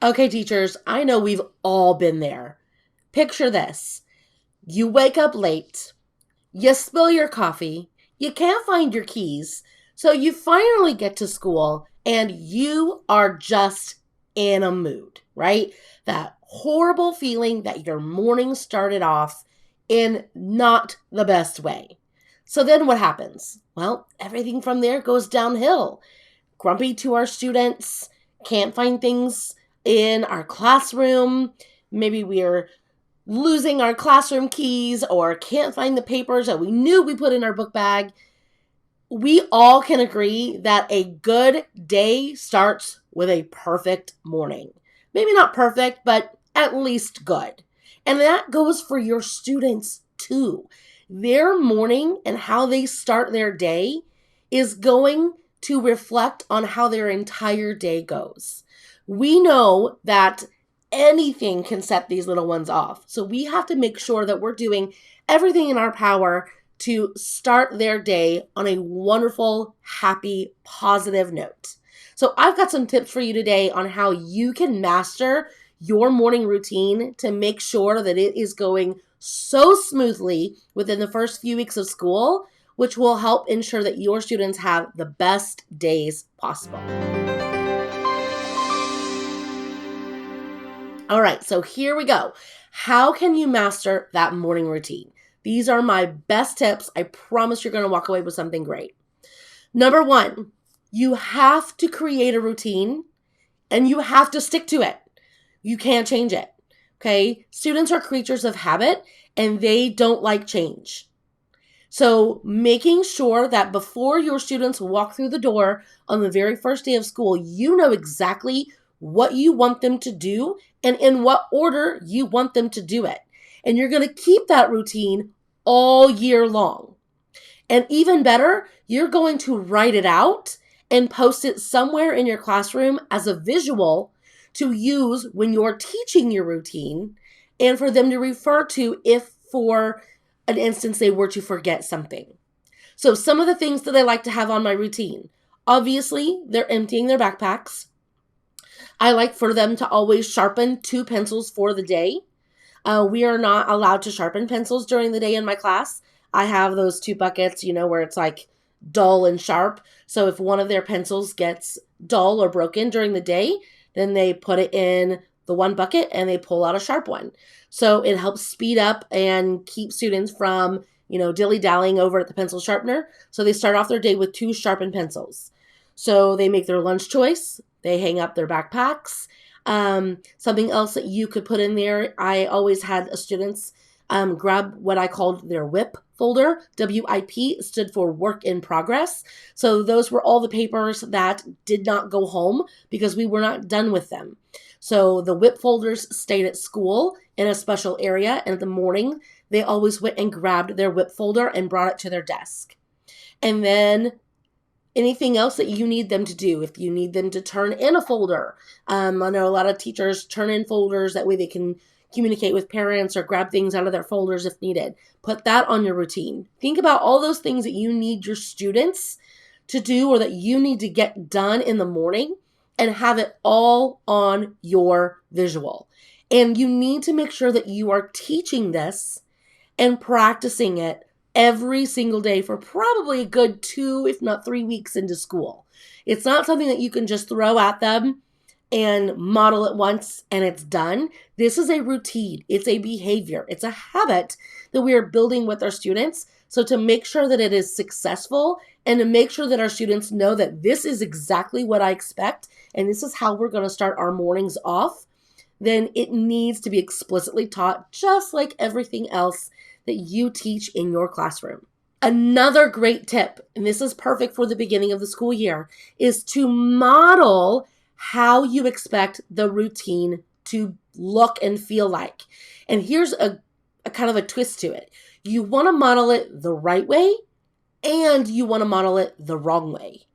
Okay, teachers, I know we've all been there. Picture this. You wake up late, you spill your coffee, you can't find your keys, so you finally get to school and you are just in a mood, right? That horrible feeling that your morning started off in not the best way. So then what happens? Well, everything from there goes downhill. Grumpy to our students, can't find things in our classroom. Maybe we're losing our classroom keys or can't find the papers that we knew we put in our book bag. We all can agree that a good day starts with a perfect morning. Maybe not perfect, but at least good. And that goes for your students too. Their morning and how they start their day is going to reflect on how their entire day goes. We know that anything can set these little ones off. So we have to make sure that we're doing everything in our power to start their day on a wonderful, happy, positive note. So I've got some tips for you today on how you can master your morning routine to make sure that it is going so smoothly within the first few weeks of school, which will help ensure that your students have the best days possible. All right, so here we go. How can you master that morning routine? These are my best tips. I promise you're going to walk away with something great. Number one, you have to create a routine and you have to stick to it. You can't change it, okay? Students are creatures of habit and they don't like change. So making sure that before your students walk through the door on the very first day of school, you know exactly what you want them to do and in what order you want them to do it. And you're going to keep that routine all year long. And even better, you're going to write it out and post it somewhere in your classroom as a visual to use when you're teaching your routine and for them to refer to if for an instance they were to forget something. So some of the things that I like to have on my routine, obviously they're emptying their backpacks. I like for them to always sharpen 2 pencils for the day. We are not allowed to sharpen pencils during the day in my class. I have those 2 buckets, where it's like dull and sharp. So if one of their pencils gets dull or broken during the day, then they put it in the one bucket and they pull out a sharp one. So it helps speed up and keep students from, dilly-dallying over at the pencil sharpener. So they start off their day with 2 sharpened pencils. So they make their lunch choice. They hang up their backpacks. Something else that you could put in there, I always had students grab what I called their WIP folder. WIP stood for work in progress. So those were all the papers that did not go home because we were not done with them. So the WIP folders stayed at school in a special area, and in the morning, they always went and grabbed their WIP folder and brought it to their desk. And then anything else that you need them to do, if you need them to turn in a folder. I know a lot of teachers turn in folders, that way they can communicate with parents or grab things out of their folders if needed. Put that on your routine. Think about all those things that you need your students to do or that you need to get done in the morning and have it all on your visual. And you need to make sure that you are teaching this and practicing it every single day for probably a good 2, if not 3 weeks into school. It's not something that you can just throw at them and model it once and it's done. This is a routine. It's a behavior. It's a habit that we are building with our students. So to make sure that it is successful and to make sure that our students know that this is exactly what I expect and this is how we're going to start our mornings off, then it needs to be explicitly taught just like everything else that you teach in your classroom. Another great tip, and this is perfect for the beginning of the school year, is to model how you expect the routine to look and feel like. And here's a kind of a twist to it. You want to model it the right way and you want to model it the wrong way.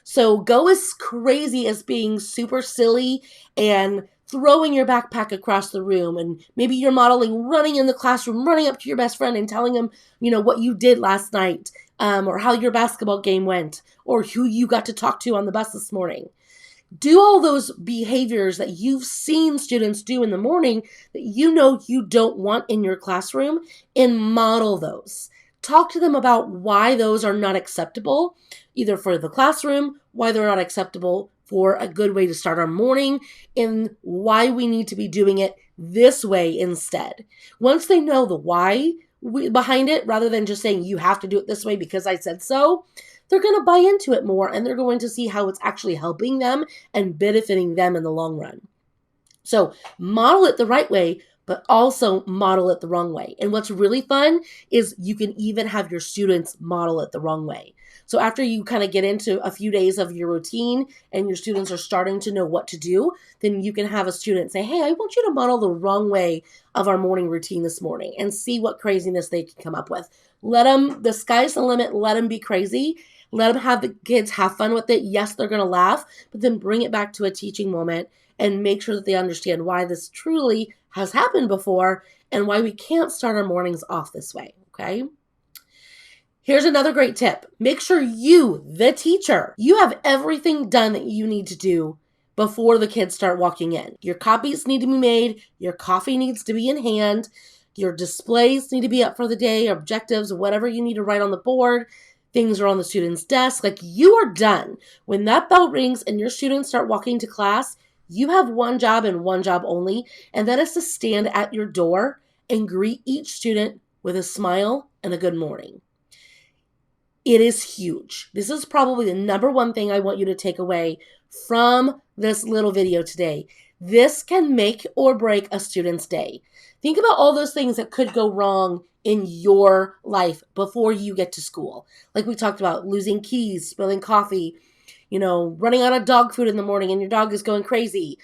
So go as crazy as being super silly and throwing your backpack across the room, and maybe you're modeling running in the classroom, running up to your best friend and telling them, what you did last night, or how your basketball game went, or who you got to talk to on the bus this morning. Do all those behaviors that you've seen students do in the morning that you know you don't want in your classroom, and model those. Talk to them about why those are not acceptable, either for the classroom, why they're not acceptable for a good way to start our morning, and why we need to be doing it this way instead. Once they know the why behind it, rather than just saying you have to do it this way because I said so, they're going to buy into it more, and they're going to see how it's actually helping them and benefiting them in the long run. So model it the right way, but also model it the wrong way. And what's really fun is you can even have your students model it the wrong way. So after you kind of get into a few days of your routine and your students are starting to know what to do, then you can have a student say, hey, I want you to model the wrong way of our morning routine this morning, and see what craziness they can come up with. Let them, the sky's the limit, let them be crazy. Let them have the kids have fun with it. Yes, they're going to laugh, but then bring it back to a teaching moment and make sure that they understand why this truly has happened before and why we can't start our mornings off this way, okay? Here's another great tip. Make sure you, the teacher, you have everything done that you need to do before the kids start walking in. Your copies need to be made. Your coffee needs to be in hand. Your displays need to be up for the day, objectives, whatever you need to write on the board. Things are on the student's desk. Like, you are done. When that bell rings and your students start walking to class, you have one job and one job only, and that is to stand at your door and greet each student with a smile and a good morning. It is huge. This is probably the number one thing I want you to take away from this little video today. This can make or break a student's day. Think about all those things that could go wrong in your life before you get to school. Like we talked about, losing keys, spilling coffee, running out of dog food in the morning and your dog is going crazy.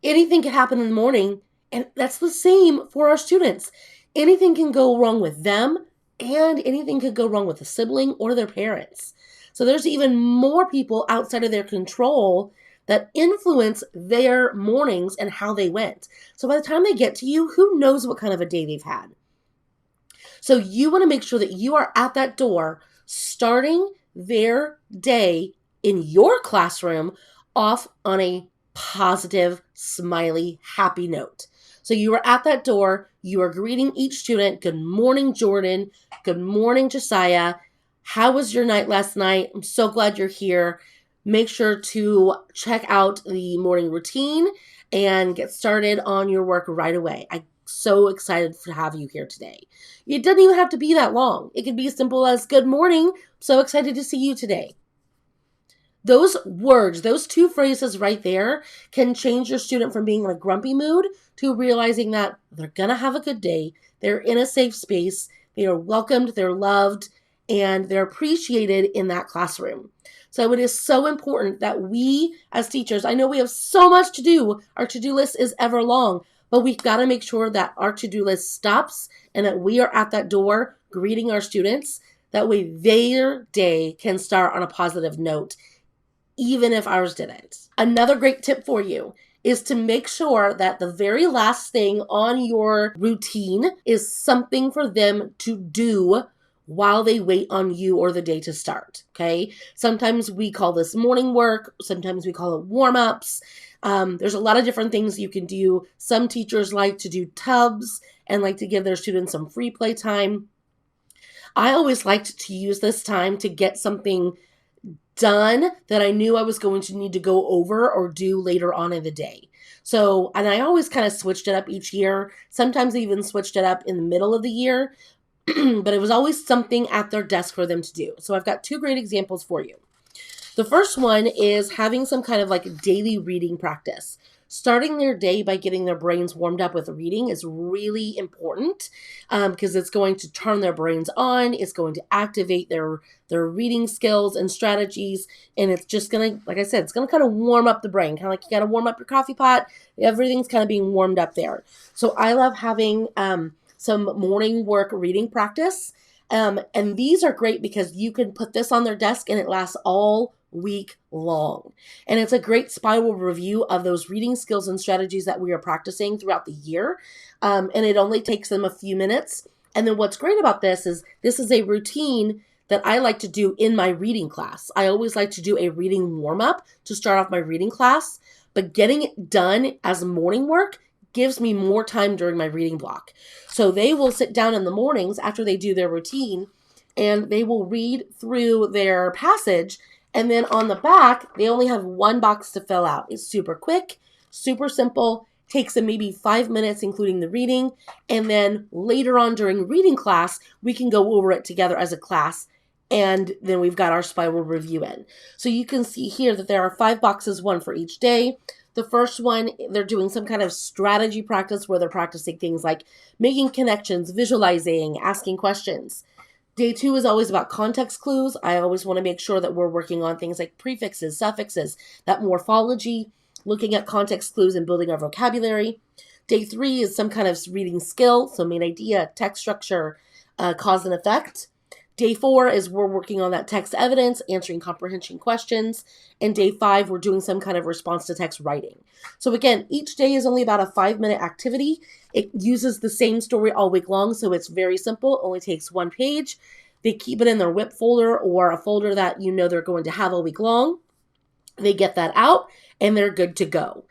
Anything can happen in the morning, and that's the same for our students. Anything can go wrong with them, and anything could go wrong with a sibling or their parents. So there's even more people outside of their control that influence their mornings and how they went. So by the time they get to you, who knows what kind of a day they've had? So you want to make sure that you are at that door starting their day in your classroom off on a positive, smiley, happy note. So you are at that door, you are greeting each student. Good morning, Jordan. Good morning, Josiah. How was your night last night? I'm so glad you're here. Make sure to check out the morning routine and get started on your work right away. I'm so excited to have you here today. It doesn't even have to be that long. It could be as simple as, good morning. So excited to see you today. Those words, those two phrases right there can change your student from being in a grumpy mood to realizing that they're going to have a good day. They're in a safe space. They are welcomed, they're loved, and they're appreciated in that classroom. So it is so important that we as teachers, I know we have so much to do. Our to-do list is ever long, but we've got to make sure that our to-do list stops and that we are at that door greeting our students. That way their day can start on a positive note, even if ours didn't. Another great tip for you is to make sure that the very last thing on your routine is something for them to do while they wait on you or the day to start, okay? Sometimes we call this morning work. Sometimes we call it warm-ups. There's a lot of different things you can do. Some teachers like to do tubs and like to give their students some free play time. I always liked to use this time to get something done that I knew I was going to need to go over or do later on in the day. So, and I always kind of switched it up each year. Sometimes I even switched it up in the middle of the year, but it was always something at their desk for them to do. So I've got two great examples for you. The first one is having some kind of like daily reading practice. Starting their day by getting their brains warmed up with reading is really important because it's going to turn their brains on. It's going to activate their reading skills and strategies. And it's just going to, like I said, it's going to kind of warm up the brain. Kind of like you got to warm up your coffee pot. Everything's kind of being warmed up there. So I love having some morning work reading practice. And these are great because you can put this on their desk and it lasts all week long. And it's a great spiral review of those reading skills and strategies that we are practicing throughout the year. And it only takes them a few minutes. And then what's great about this is a routine that I like to do in my reading class. I always like to do a reading warm-up to start off my reading class, but getting it done as morning work gives me more time during my reading block. So they will sit down in the mornings after they do their routine, and they will read through their passage, and then on the back, they only have one box to fill out. It's super quick, super simple, takes them maybe 5 minutes, including the reading, and then later on during reading class, we can go over it together as a class, and then we've got our spiral review in. So you can see here that there are 5 boxes, one for each day. The first one, they're doing some kind of strategy practice where they're practicing things like making connections, visualizing, asking questions. Day 2 is always about context clues. I always want to make sure that we're working on things like prefixes, suffixes, that morphology, looking at context clues and building our vocabulary. Day 3 is some kind of reading skill, so main idea, text structure, cause and effect. Day 4 is we're working on that text evidence, answering comprehension questions. And day 5, we're doing some kind of response to text writing. So again, each day is only about a 5-minute activity. It uses the same story all week long, so it's very simple. It only takes 1 page. They keep it in their WIP folder or a folder that you know they're going to have all week long. They get that out, and they're good to go.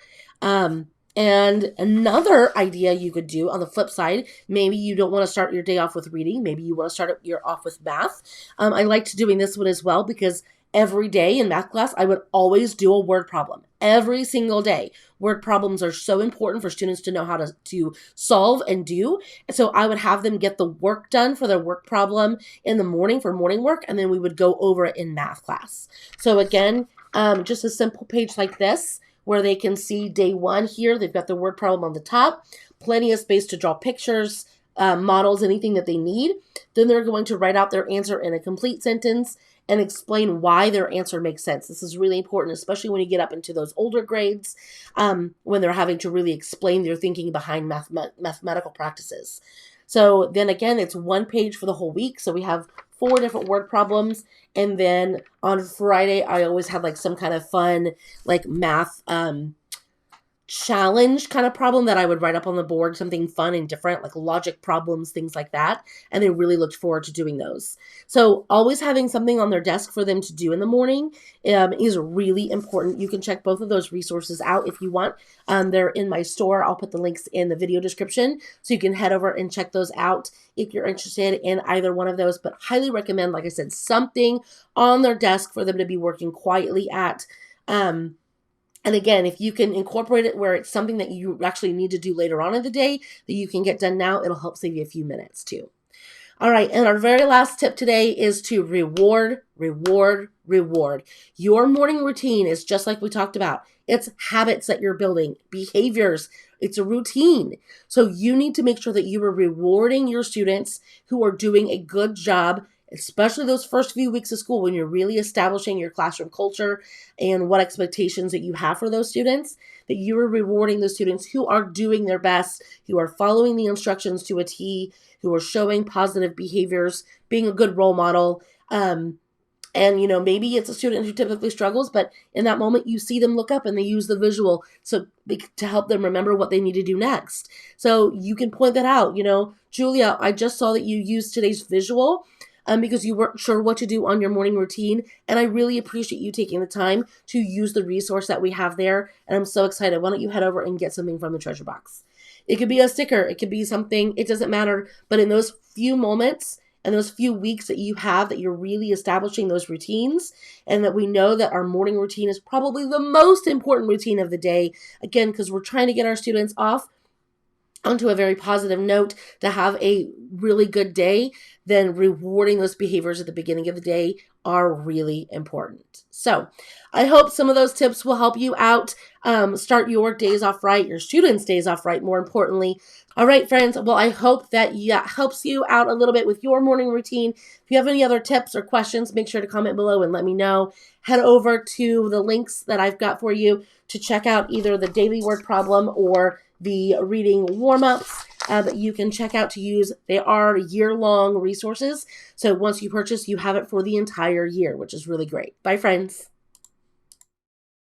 And another idea you could do on the flip side, maybe you don't want to start your day off with reading. Maybe you want to start your off with math. I liked doing this one as well because every day in math class, I would always do a word problem. Every single day. Word problems are so important for students to know how to solve and do. And so I would have them get the work done for their work problem in the morning for morning work, and then we would go over it in math class. So again, just a simple page like this, where they can see day 1 here. They've got the word problem on the top, plenty of space to draw pictures, models, anything that they need. Then they're going to write out their answer in a complete sentence and explain why their answer makes sense. This is really important, especially when you get up into those older grades, when they're having to really explain their thinking behind mathematical practices. So then again, it's 1 page for the whole week. So we have 4 different word problems. And then on Friday, I always have like some kind of fun, like math challenge kind of problem that I would write up on the board, something fun and different, like logic problems, things like that. And they really looked forward to doing those. So always having something on their desk for them to do in the morning is really important. You can check both of those resources out if you want. They're in my store. I'll put the links in the video description so you can head over and check those out if you're interested in either one of those. But highly recommend, like I said, something on their desk for them to be working quietly at. And again, if you can incorporate it where it's something that you actually need to do later on in the day that you can get done now, it'll help save you a few minutes too. All right, and our very last tip today is to reward, reward, reward. Your morning routine is just like we talked about. It's habits that you're building, behaviors. It's a routine. So you need to make sure that you are rewarding your students who are doing a good job, especially those first few weeks of school when you're really establishing your classroom culture and what expectations that you have for those students, that you are rewarding the students who are doing their best, who are following the instructions to a T, who are showing positive behaviors, being a good role model. And, you know, maybe it's a student who typically struggles, but in that moment you see them look up and they use the visual to help them remember what they need to do next. So you can point that out. You know, Julia, I just saw that you used today's visual because you weren't sure what to do on your morning routine. And I really appreciate you taking the time to use the resource that we have there. And I'm so excited. Why don't you head over and get something from the treasure box? It could be a sticker. It could be something. It doesn't matter. But in those few moments and those few weeks that you have that you're really establishing those routines, and that we know that our morning routine is probably the most important routine of the day, again, because we're trying to get our students off onto a very positive note to have a really good day, then rewarding those behaviors at the beginning of the day are really important. So I hope some of those tips will help you out. Start your days off right, your students' days off right, more importantly. All right, friends. Well, I hope that helps you out a little bit with your morning routine. If you have any other tips or questions, make sure to comment below and let me know. Head over to the links that I've got for you to check out either the daily word problem or the reading warm-ups that you can check out to use. They are year-long resources. So once you purchase, you have it for the entire year, which is really great. Bye, friends.